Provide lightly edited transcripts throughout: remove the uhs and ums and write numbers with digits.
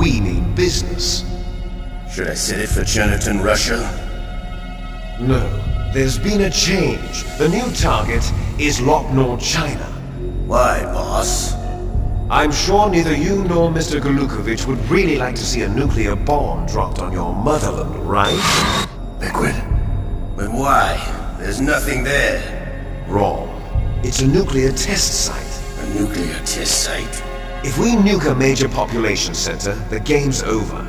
we mean business. Should I set it for Jonathan, Russia? No, there's been a change. The new target is Locknor, China. Why, boss? I'm sure neither you nor Mr. Golukovich would really like to see a nuclear bomb dropped on your motherland, right? Liquid? But why? There's nothing there. Wrong. It's a nuclear test site. A nuclear test site? If we nuke a major population center, the game's over.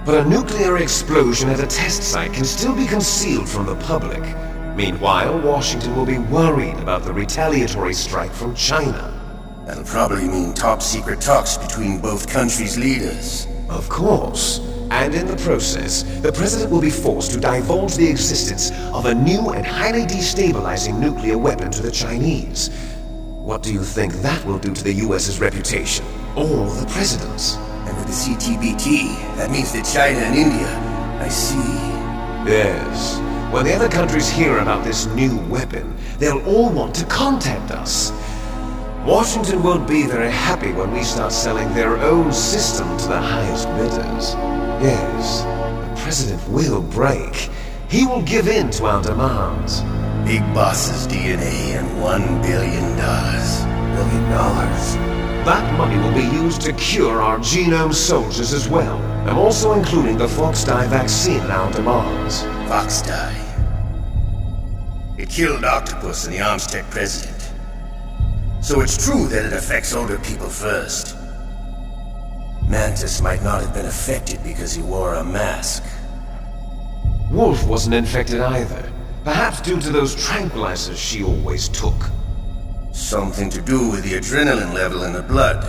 But a nuclear explosion at a test site can still be concealed from the public. Meanwhile, Washington will be worried about the retaliatory strike from China. That'll probably mean top-secret talks between both countries' leaders. Of course. And in the process, the President will be forced to divulge the existence of a new and highly destabilizing nuclear weapon to the Chinese. What do you think that will do to the US's reputation? Or the President's? And with the CTBT, that means that China and India... I see. Yes. When the other countries hear about this new weapon, they'll all want to contact us. Washington won't be very happy when we start selling their own system to the highest bidders. Yes, the President will break. He will give in to our demands. Big Boss's DNA and $1 billion. That money will be used to cure our genome soldiers as well. I'm also including the Fox-Die vaccine in our demands. Fox-Die? It killed Octopus and the Armstech President. So it's true that it affects older people first. Mantis might not have been affected because he wore a mask. Wolf wasn't infected either. Perhaps due to those tranquilizers she always took. Something to do with the adrenaline level in the blood.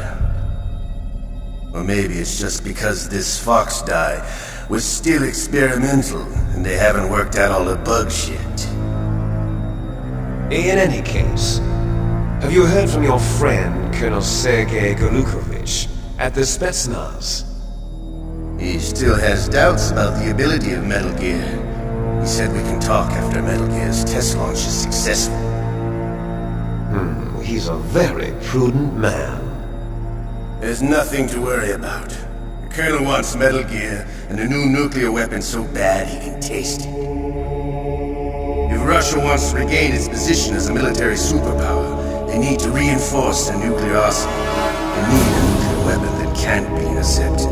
Or maybe it's just because this Fox-Die was still experimental and they haven't worked out all the bugs yet. In any case, have you heard from your friend, Colonel Sergei Golukovich, at the Spetsnaz? He still has doubts about the ability of Metal Gear. He said we can talk after Metal Gear's test launch is successful. He's a very prudent man. There's nothing to worry about. The Colonel wants Metal Gear and a new nuclear weapon so bad he can taste it. If Russia wants to regain its position as a military superpower, they need to reinforce their nuclear arsenal. They need a nuclear weapon that can't be intercepted.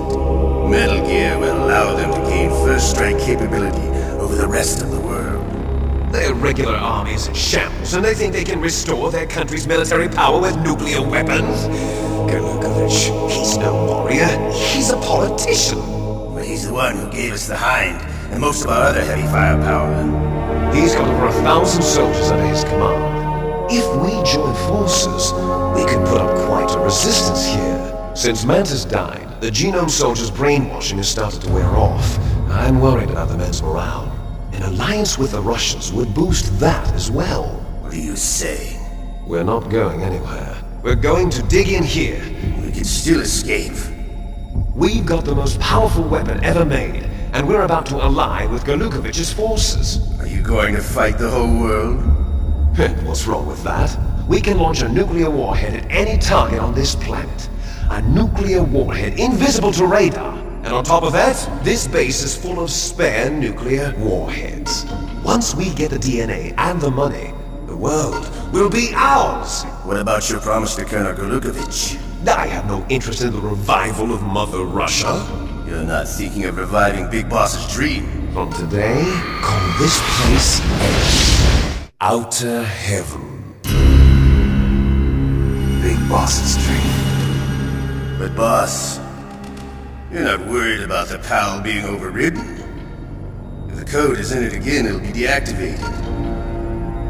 Metal Gear will allow them to gain first strike capability over the rest of the world. Their regular army's in shambles, and they think they can restore their country's military power with nuclear weapons? Golukovich, he's no warrior. He's a politician. But he's the one who gave us the Hind, and most of our other heavy firepower. He's got over 1,000 soldiers under his command. If we join forces, we could put up quite a resistance here. Since Mantis died, the genome soldiers' brainwashing has started to wear off. I'm worried about the men's morale. An alliance with the Russians would boost that as well. What do you say? We're not going anywhere. We're going to dig in here. We can still escape. We've got the most powerful weapon ever made, and we're about to ally with Golukovich's forces. Are you going to fight the whole world? What's wrong with that? We can launch a nuclear warhead at any target on this planet. A nuclear warhead invisible to radar. And on top of that, this base is full of spare nuclear warheads. Once we get the DNA and the money, the world will be ours! What about your promise to Colonel Golukovich? I have no interest in the revival of Mother Russia. You're not thinking of reviving Big Boss's dream. From today, call this place Outer Heaven. Big Boss's dream. But boss, you're not worried about the PAL being overridden. If the code is in it again, it'll be deactivated.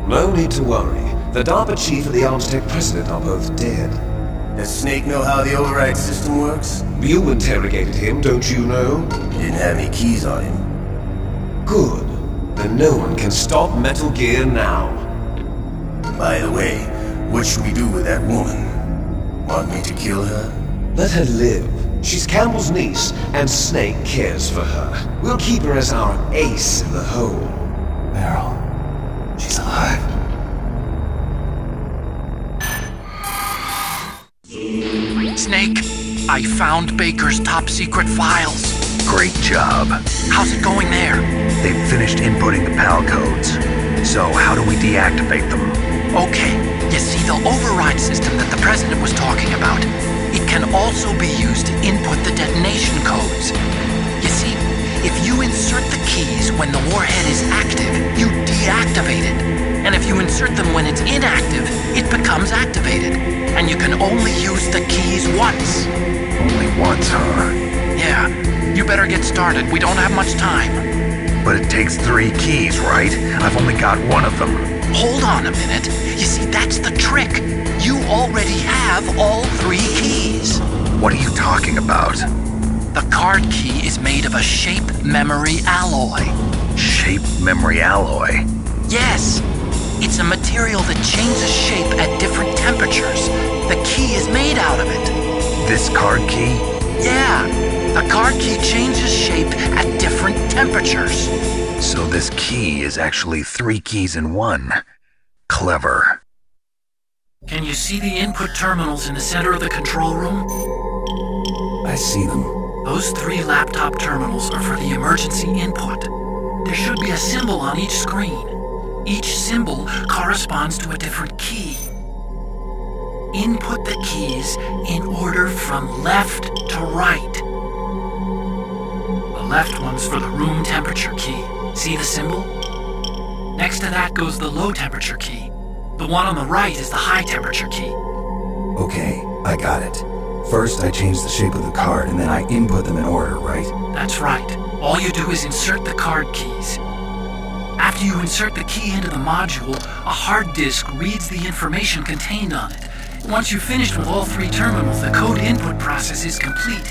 No need to worry. The DARPA chief and the Armstech president are both dead. Does Snake know how the override system works? You interrogated him, don't you know? He didn't have any keys on him. Good. Then no one can stop Metal Gear now. By the way, what should we do with that woman? Want me to kill her? Let her live. She's Campbell's niece, and Snake cares for her. We'll keep her as our ace in the hole. Meryl, she's alive. Snake, I found Baker's top-secret files. Great job. How's it going there? They've finished inputting the PAL codes. So how do we deactivate them? Okay, you see the override system that the President was talking about. It can also be used to input the detonation codes. You see, if you insert the keys when the warhead is active, you deactivate it. And if you insert them when it's inactive, it becomes activated. And you can only use the keys once. Only once, huh? Yeah, you better get started. We don't have much time. But it takes 3 keys, right? I've only got one of them. Hold on a minute. You see, that's the trick. You already have all 3 keys. What are you talking about? The card key is made of a shape memory alloy. Shape memory alloy? Yes. It's a material that changes shape at different temperatures. The key is made out of it. This card key? Yeah. The card key changes shape at different temperatures. So this key is actually 3 keys in one. Clever. Can you see the input terminals in the center of the control room? I see them. Those 3 laptop terminals are for the emergency input. There should be a symbol on each screen. Each symbol corresponds to a different key. Input the keys in order from left to right. The left one's for the room temperature key. See the symbol? Next to that goes the low temperature key. The one on the right is the high temperature key. Okay, I got it. First, I change the shape of the card, and then I input them in order, right? That's right. All you do is insert the card keys. After you insert the key into the module, a hard disk reads the information contained on it. Once you've finished with all 3 terminals, the code input process is complete.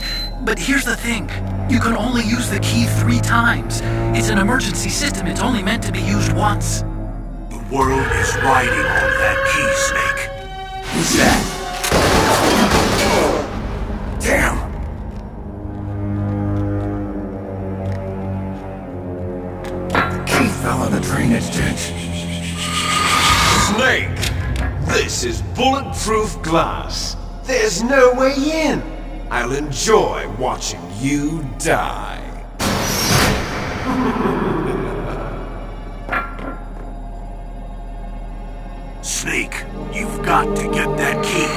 But here's the thing. You can only use the key 3 times. It's an emergency system. It's only meant to be used once. The world is riding on that key, Snake. Who's that? Damn! The key fell on the drainage ditch. Snake! This is bulletproof glass. There's no way in. I'll enjoy watching you die. Snake, you've got to get that key.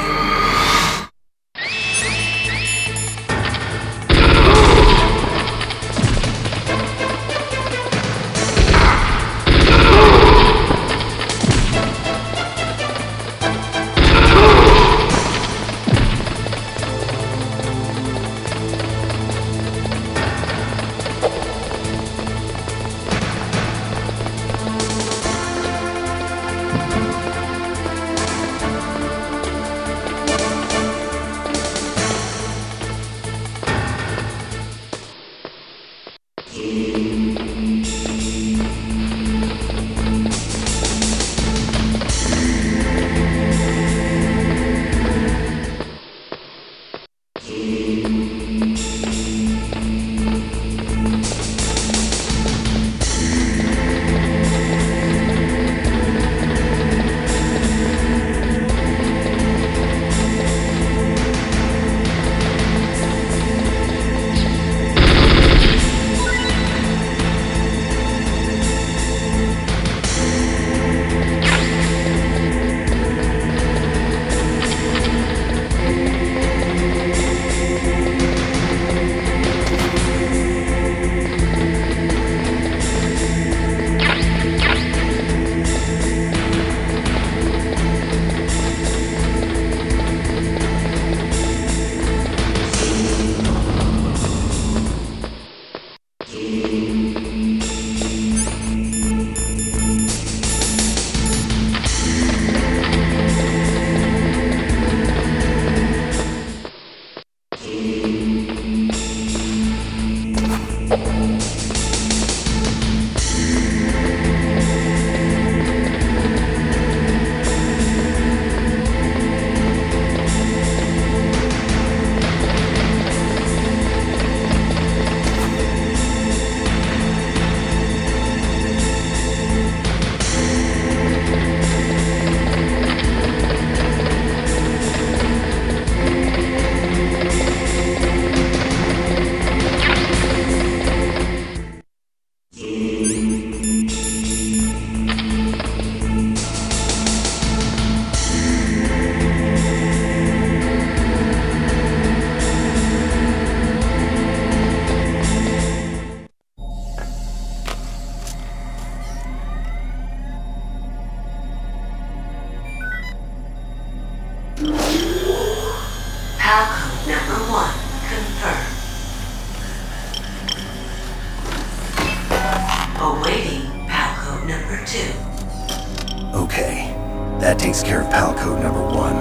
Awaiting PAL code number 2. Okay, that takes care of PAL code number 1.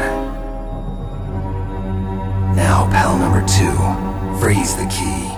Now PAL number 2, freeze the key.